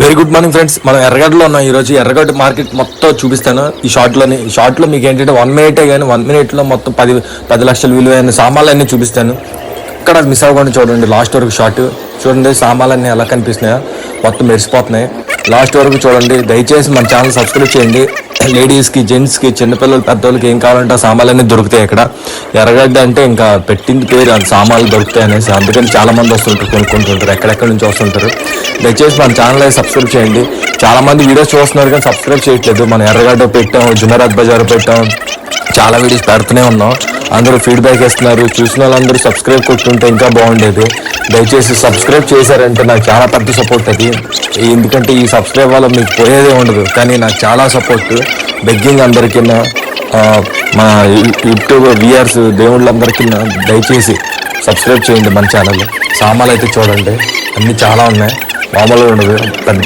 Very good morning friends. మనం ఎర్రగడ్డలో ఉన్నాం. ఈరోజు ఎర్రగడ్డ మార్కెట్ మొత్తం చూపిస్తాను ఈ షార్ట్లో మీకు ఏంటంటే 1 మినిటే కానీ 1 మినిట్లో మొత్తం 10 లక్షల విలువైన సామాన్లు అన్నీ చూపిస్తాను. ఇక్కడ మిస్ అవ్వకుండా చూడండి లాస్ట్ వరకు షార్ట్ చూడండి. సామాన్లన్నీ ఎలా కనిపిస్తున్నాయో మొత్తం మెరిసిపోతున్నాయి. లాస్ట్ వరకు చూడండి. దయచేసి మన ఛానల్ సబ్స్క్రైబ్ చేయండి. లేడీస్కి, జెంట్స్కి, చిన్నపిల్లలు, పెద్దోళ్ళకి ఏం కావాలంటే ఆ సామాన్లన్నీ దొరుకుతాయి ఇక్కడ. ఎర్రగడ్డ అంటే ఇంకా పెట్టింది పేరు అది సామాన్లు దొరుకుతాయి అనేసి, అందుకని చాలా మంది వస్తుంటారు, కొనుక్కుంటుంటారు, ఎక్కడెక్కడి నుంచి వస్తుంటారు. దయచేసి మన ఛానల్ అయితే సబ్స్క్రైబ్ చేయండి. చాలా మంది వీడియోస్ చూస్తున్నారు కానీ సబ్స్క్రైబ్ చేయట్లేదు. మనం ఎర్రగడ్డ పెట్టాం, జున్నారాత్ బజార్ పెట్టాం, చాలా వీడియోస్ పెడుతూనే ఉన్నాం. అందరూ ఫీడ్బ్యాక్ ఇస్తున్నారు. చూసిన వాళ్ళందరూ సబ్స్క్రైబ్ కొట్టుంటే ఇంకా బాగుండేది. దయచేసి సబ్స్క్రైబ్ చేశారంటే నాకు చాలా పెద్ద సపోర్ట్ అది. ఎందుకంటే ఈ సబ్స్క్రైబ్ వల్ల మీకు పోయేదే ఉండదు, కానీ నాకు చాలా సపోర్ట్. బెగ్గింగ్ అందరికీ, మన యూట్యూబ్ వ్యూయర్స్, దేవుళ్ళందరికీ దయచేసి సబ్స్క్రైబ్ చేయండి మన ఛానల్. సామాన్లు అయితే చూడండి అన్నీ చాలా ఉన్నాయి, మామూలుగా ఉండదు. పెద్ద